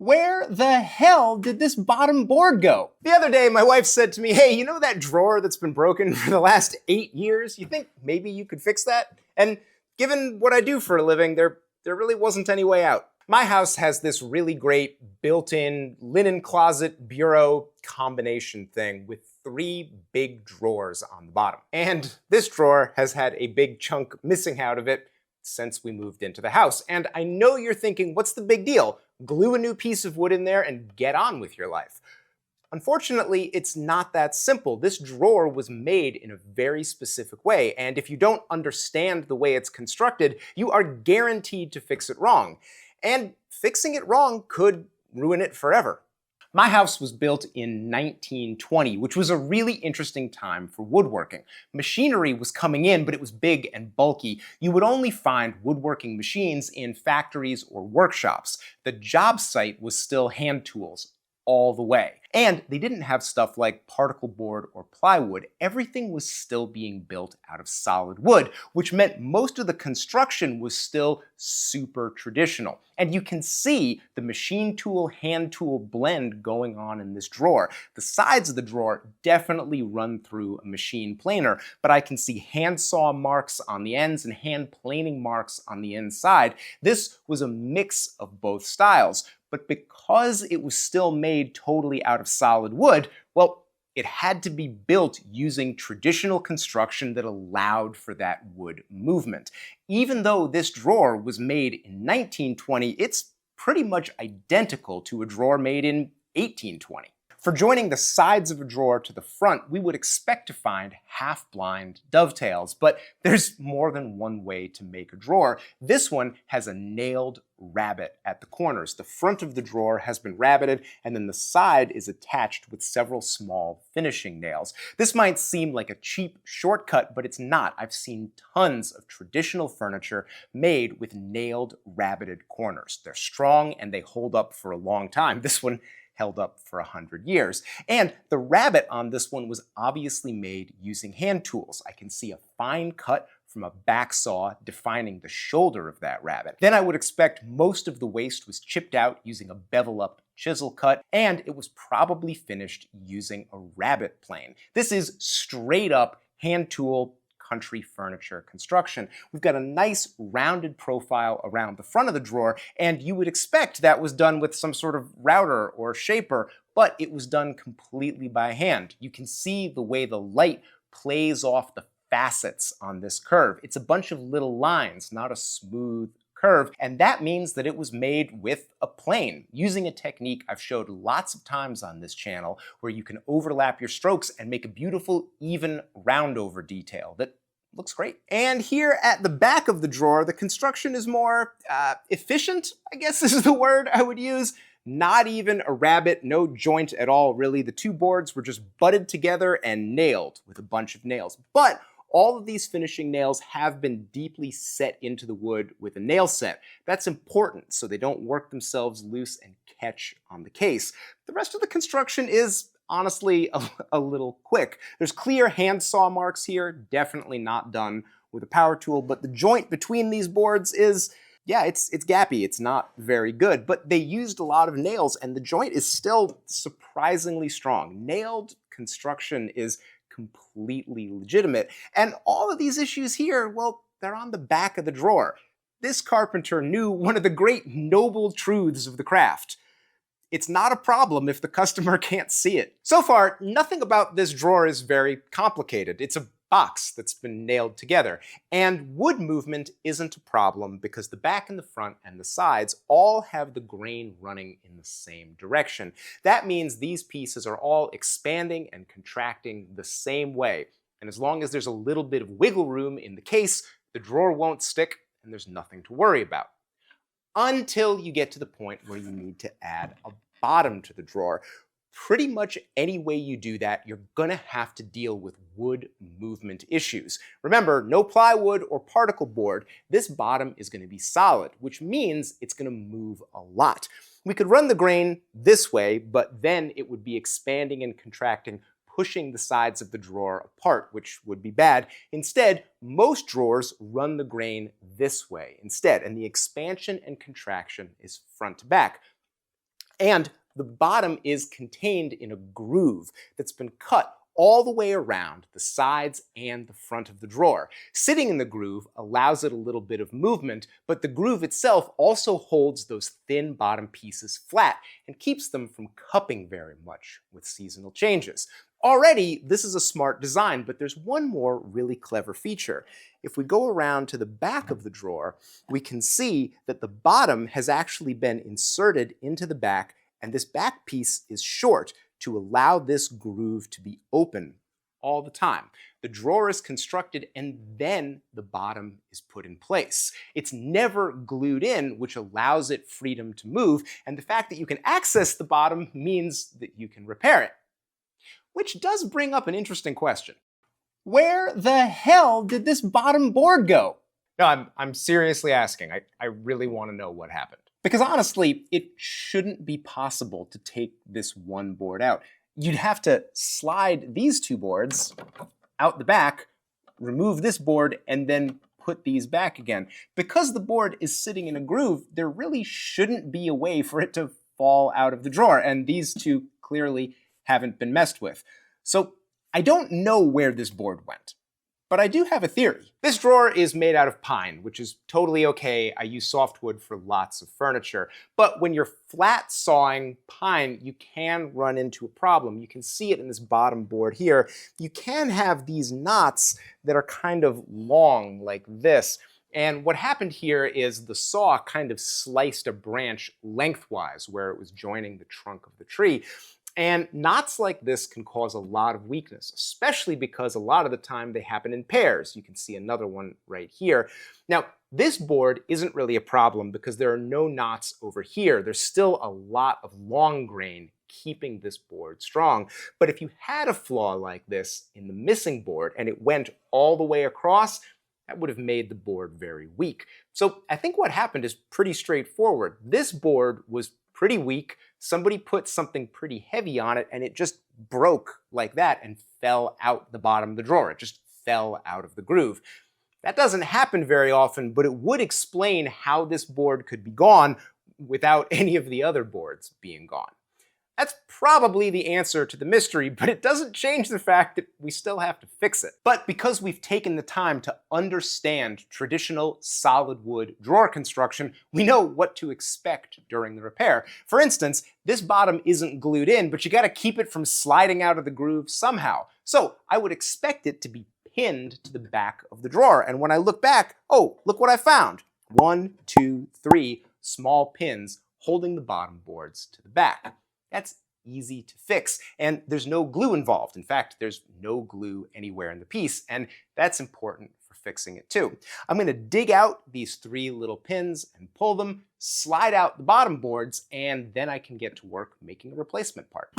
Where the hell did this bottom board go? The other day, my wife said to me, hey, you know that drawer that's been broken for the last 8 years? You think maybe you could fix that? And given what I do for a living, there really wasn't any way out. My house has this really great built-in linen closet bureau combination thing with 3 big drawers on the bottom. And this drawer has had a big chunk missing out of it since we moved into the house. And I know you're thinking, what's the big deal? Glue a new piece of wood in there and get on with your life. Unfortunately, it's not that simple. This drawer was made in a very specific way, and if you don't understand the way it's constructed, you are guaranteed to fix it wrong. And fixing it wrong could ruin it forever. My house was built in 1920, which was a really interesting time for woodworking. Machinery was coming in, but it was big and bulky. You would only find woodworking machines in factories or workshops. The job site was still hand tools all the way. And they didn't have stuff like particle board or plywood. Everything was still being built out of solid wood, which meant most of the construction was still super traditional. And you can see the machine tool, hand tool blend going on in this drawer. The sides of the drawer definitely run through a machine planer, but I can see handsaw marks on the ends and hand planing marks on the inside. This was a mix of both styles. But because it was still made totally out of solid wood, well, it had to be built using traditional construction that allowed for that wood movement. Even though this drawer was made in 1920, it's pretty much identical to a drawer made in 1820. For joining the sides of a drawer to the front, we would expect to find half-blind dovetails, but there's more than one way to make a drawer. This one has a nailed rabbet at the corners. The front of the drawer has been rabbeted, and then the side is attached with several small finishing nails. This might seem like a cheap shortcut, but it's not. I've seen tons of traditional furniture made with nailed, rabbeted corners. They're strong and they hold up for a long time. This one held up for 100 years. And the rabbet on this one was obviously made using hand tools. I can see a fine cut from a back saw defining the shoulder of that rabbet. Then I would expect most of the waste was chipped out using a bevel-up chisel cut, and it was probably finished using a rabbet plane. This is straight up hand tool country furniture construction. We've got a nice rounded profile around the front of the drawer, and you would expect that was done with some sort of router or shaper, but it was done completely by hand. You can see the way the light plays off the facets on this curve. It's a bunch of little lines, not a smooth curve, and that means that it was made with a plane, using a technique I've showed lots of times on this channel, where you can overlap your strokes and make a beautiful, even round-over detail that looks great. And here at the back of the drawer, the construction is more efficient, I guess is the word I would use. Not even a rabbet, no joint at all, really. The 2 boards were just butted together and nailed with a bunch of nails. But all of these finishing nails have been deeply set into the wood with a nail set. That's important so they don't work themselves loose and catch on the case. The rest of the construction is honestly a little quick. There's clear handsaw marks here, definitely not done with a power tool, but the joint between these boards is, yeah, it's gappy. It's not very good, but they used a lot of nails and the joint is still surprisingly strong. Nailed construction is completely legitimate. And all of these issues here, well, they're on the back of the drawer. This carpenter knew one of the great noble truths of the craft. It's not a problem if the customer can't see it. So far, nothing about this drawer is very complicated. It's a box that's been nailed together. And wood movement isn't a problem because the back and the front and the sides all have the grain running in the same direction. That means these pieces are all expanding and contracting the same way. And as long as there's a little bit of wiggle room in the case, the drawer won't stick and there's nothing to worry about. Until you get to the point where you need to add a bottom to the drawer. Pretty much any way you do that, you're gonna have to deal with wood movement issues. Remember, no plywood or particle board. This bottom is gonna be solid, which means it's gonna move a lot. We could run the grain this way, but then it would be expanding and contracting, pushing the sides of the drawer apart, which would be bad. Instead, most drawers run the grain this way instead, and the expansion and contraction is front to back. And the bottom is contained in a groove that's been cut all the way around the sides and the front of the drawer. Sitting in the groove allows it a little bit of movement, but the groove itself also holds those thin bottom pieces flat and keeps them from cupping very much with seasonal changes. Already, this is a smart design, but there's one more really clever feature. If we go around to the back of the drawer, we can see that the bottom has actually been inserted into the back, and this back piece is short to allow this groove to be open all the time. The drawer is constructed and then the bottom is put in place. It's never glued in, which allows it freedom to move, and the fact that you can access the bottom means that you can repair it. Which does bring up an interesting question. Where the hell did this bottom board go? No, I'm seriously asking. I really want to know what happened. Because honestly, it shouldn't be possible to take this one board out. You'd have to slide these two boards out the back, remove this board, and then put these back again. Because the board is sitting in a groove, there really shouldn't be a way for it to fall out of the drawer, and these two clearly haven't been messed with. So I don't know where this board went. But I do have a theory. This drawer is made out of pine, which is totally okay. I use softwood for lots of furniture. But when you're flat sawing pine, you can run into a problem. You can see it in this bottom board here. You can have these knots that are kind of long like this. And what happened here is the saw kind of sliced a branch lengthwise where it was joining the trunk of the tree. And knots like this can cause a lot of weakness, especially because a lot of the time they happen in pairs. You can see another one right here. Now, this board isn't really a problem because there are no knots over here. There's still a lot of long grain keeping this board strong. But if you had a flaw like this in the missing board and it went all the way across, that would have made the board very weak. So I think what happened is pretty straightforward. This board was pretty weak. Somebody put something pretty heavy on it and it just broke like that and fell out the bottom of the drawer. It just fell out of the groove. That doesn't happen very often, but it would explain how this board could be gone without any of the other boards being gone. That's probably the answer to the mystery, but it doesn't change the fact that we still have to fix it. But because we've taken the time to understand traditional solid wood drawer construction, we know what to expect during the repair. For instance, this bottom isn't glued in, but you gotta keep it from sliding out of the groove somehow. So I would expect it to be pinned to the back of the drawer. And when I look back, oh, look what I found. 1, 2, 3 small pins holding the bottom boards to the back. That's easy to fix, and there's no glue involved. In fact, there's no glue anywhere in the piece, and that's important for fixing it too. I'm going to dig out these 3 little pins and pull them, slide out the bottom boards, and then I can get to work making a replacement part.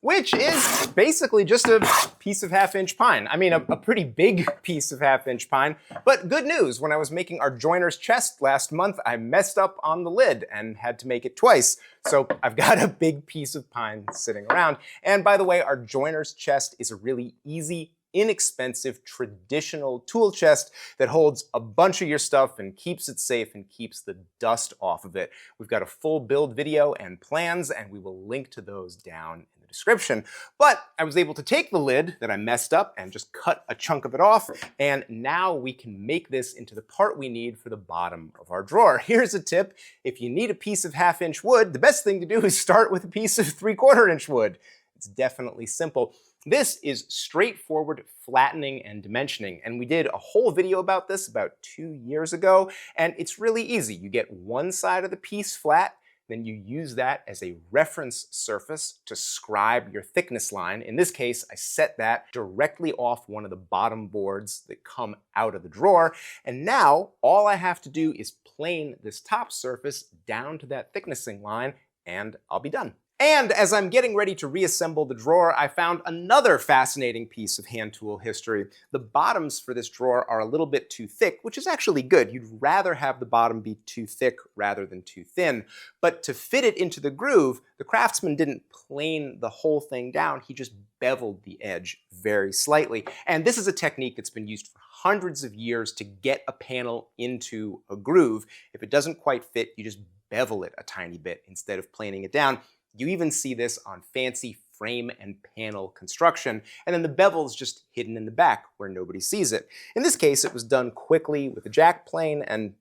Which is basically just a piece of 1/2-inch pine. I mean, a pretty big piece of 1/2-inch pine. But good news, when I was making our joiner's chest last month, I messed up on the lid and had to make it twice. So I've got a big piece of pine sitting around. And by the way, our joiner's chest is a really easy, inexpensive, traditional tool chest that holds a bunch of your stuff and keeps it safe and keeps the dust off of it. We've got a full build video and plans, and we will link to those down in the description. But I was able to take the lid that I messed up and just cut a chunk of it off, and now we can make this into the part we need for the bottom of our drawer. Here's a tip. If you need a piece of 1/2-inch wood, the best thing to do is start with a piece of 3/4-inch wood. It's definitely simple. This is straightforward flattening and dimensioning, and we did a whole video about this about 2 years ago, and it's really easy. You get one side of the piece flat, then you use that as a reference surface to scribe your thickness line. In this case, I set that directly off one of the bottom boards that come out of the drawer, and now all I have to do is plane this top surface down to that thicknessing line, and I'll be done. And as I'm getting ready to reassemble the drawer, I found another fascinating piece of hand tool history. The bottoms for this drawer are a little bit too thick, which is actually good. You'd rather have the bottom be too thick rather than too thin. But to fit it into the groove, the craftsman didn't plane the whole thing down, he just beveled the edge very slightly. And this is a technique that's been used for hundreds of years to get a panel into a groove. If it doesn't quite fit, you just bevel it a tiny bit instead of planing it down. You even see this on fancy frame and panel construction, and then the bevel's just hidden in the back where nobody sees it. In this case, it was done quickly with a jack plane, and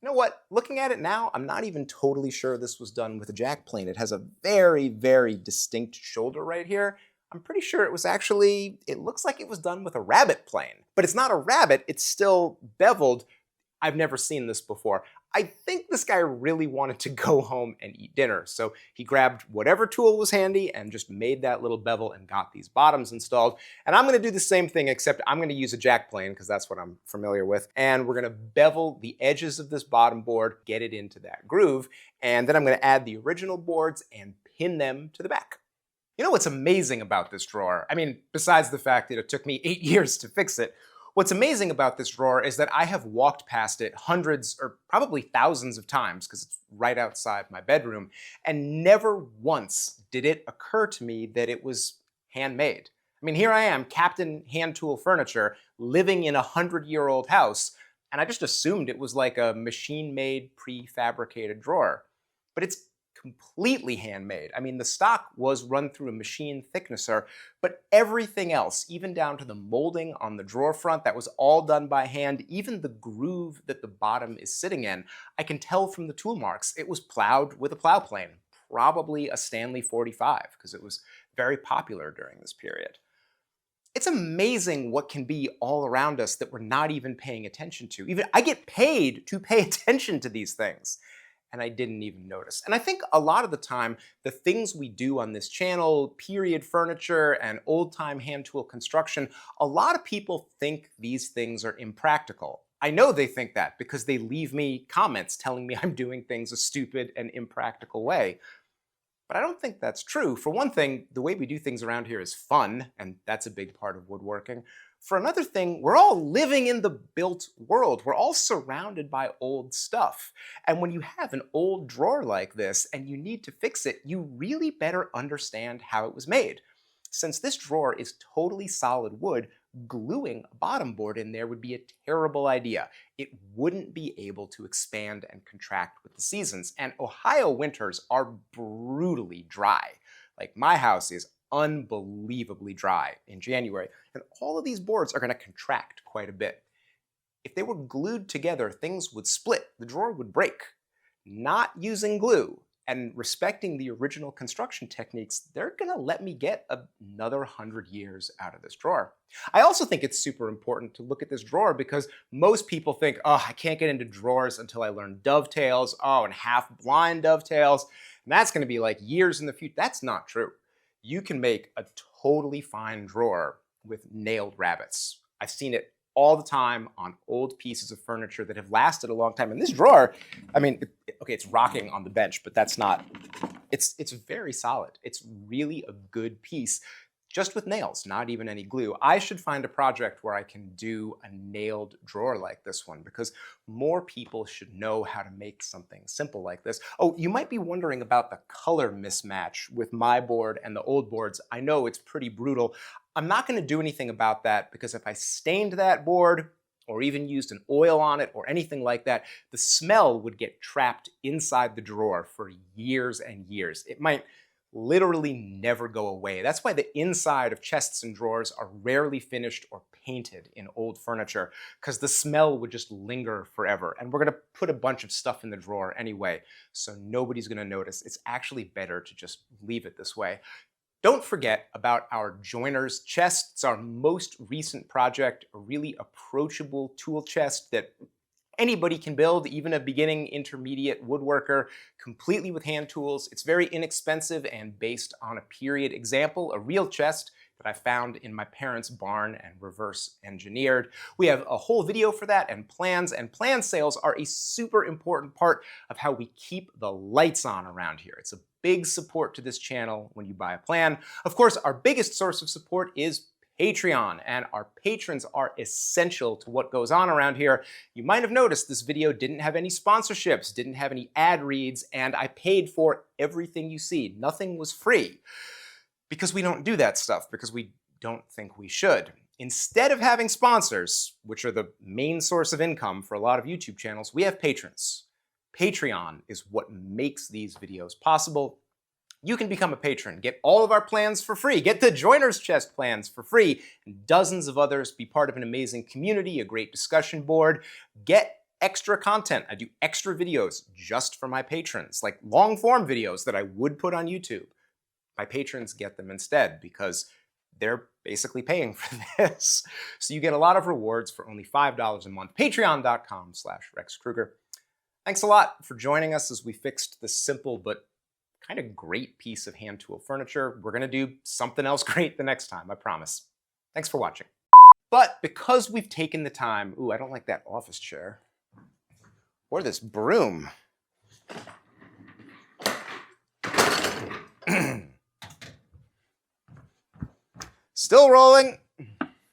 you know what? Looking at it now, I'm not even totally sure this was done with a jack plane. It has a very, very distinct shoulder right here. I'm pretty sure it was actually, it looks like it was done with a rabbet plane. But it's not a rabbet, it's still beveled. I've never seen this before. I think this guy really wanted to go home and eat dinner, so he grabbed whatever tool was handy and just made that little bevel and got these bottoms installed. And I'm gonna do the same thing, except I'm gonna use a jack plane because that's what I'm familiar with. And we're gonna bevel the edges of this bottom board, get it into that groove, and then I'm gonna add the original boards and pin them to the back. You know what's amazing about this drawer? I mean, besides the fact that it took me 8 years to fix it, what's amazing about this drawer is that I have walked past it hundreds or probably thousands of times because it's right outside my bedroom, and never once did it occur to me that it was handmade. I mean, here I am, Captain Hand Tool Furniture, living in a 100-year-old house, and I just assumed it was like a machine-made, prefabricated drawer. But it's completely handmade. I mean, the stock was run through a machine thicknesser, but everything else, even down to the molding on the drawer front, that was all done by hand. Even the groove that the bottom is sitting in, I can tell from the tool marks, it was plowed with a plow plane, probably a Stanley 45, because it was very popular during this period. It's amazing what can be all around us that we're not even paying attention to. Even I get paid to pay attention to these things, and I didn't even notice. And I think a lot of the time, the things we do on this channel, period furniture and old-time hand tool construction, a lot of people think these things are impractical. I know they think that because they leave me comments telling me I'm doing things a stupid and impractical way. But I don't think that's true. For one thing, the way we do things around here is fun, and that's a big part of woodworking. For another thing, we're all living in the built world. We're all surrounded by old stuff. And when you have an old drawer like this and you need to fix it, you really better understand how it was made. Since this drawer is totally solid wood, gluing a bottom board in there would be a terrible idea. It wouldn't be able to expand and contract with the seasons. And Ohio winters are brutally dry. Like, my house is unbelievably dry in January, and all of these boards are going to contract quite a bit. If they were glued together, things would split, the drawer would break. Not using glue and respecting the original construction techniques, they're going to let me get another 100 years out of this drawer. I also think it's super important to look at this drawer because most people think, oh, I can't get into drawers until I learn dovetails, and half-blind dovetails, and that's going to be like years in the future. That's not true. You can make a totally fine drawer with nailed rabbets. I've seen it all the time on old pieces of furniture that have lasted a long time. And this drawer, I mean, okay, it's rocking on the bench, but that's not, it's very solid. It's really a good piece, just with nails, not even any glue. I should find a project where I can do a nailed drawer like this one because more people should know how to make something simple like this. Oh, you might be wondering about the color mismatch with my board and the old boards. I know it's pretty brutal. I'm not going to do anything about that because if I stained that board or even used an oil on it or anything like that, the smell would get trapped inside the drawer for years and years. It might literally never go away. That's why the inside of chests and drawers are rarely finished or painted in old furniture, because the smell would just linger forever. And we're going to put a bunch of stuff in the drawer anyway, so nobody's going to notice. It's actually better to just leave it this way. Don't forget about our joiner's chest. It's our most recent project, a really approachable tool chest that anybody can build, even a beginning intermediate woodworker, completely with hand tools. It's very inexpensive and based on a period example, a real chest that I found in my parents' barn and reverse engineered. We have a whole video for that and plan sales are a super important part of how we keep the lights on around here. It's a big support to this channel when you buy a plan. Of course, our biggest source of support is Patreon, and our patrons are essential to what goes on around here. You might have noticed this video didn't have any sponsorships, didn't have any ad reads, and I paid for everything you see. Nothing was free. Because we don't do that stuff, because we don't think we should. Instead of having sponsors, which are the main source of income for a lot of YouTube channels, we have patrons. Patreon is what makes these videos possible. You can become a patron, get all of our plans for free, get the Joiner's Chest plans for free, and dozens of others, be part of an amazing community, a great discussion board, get extra content. I do extra videos just for my patrons, like long-form videos that I would put on YouTube. My patrons get them instead because they're basically paying for this. So you get a lot of rewards for only $5 a month. Patreon.com/Rex Krueger. Thanks a lot for joining us as we fixed this simple but kind of great piece of hand tool furniture. We're gonna do something else great the next time, I promise. Thanks for watching. But because we've taken the time, ooh, I don't like that office chair. Or this broom. Still rolling.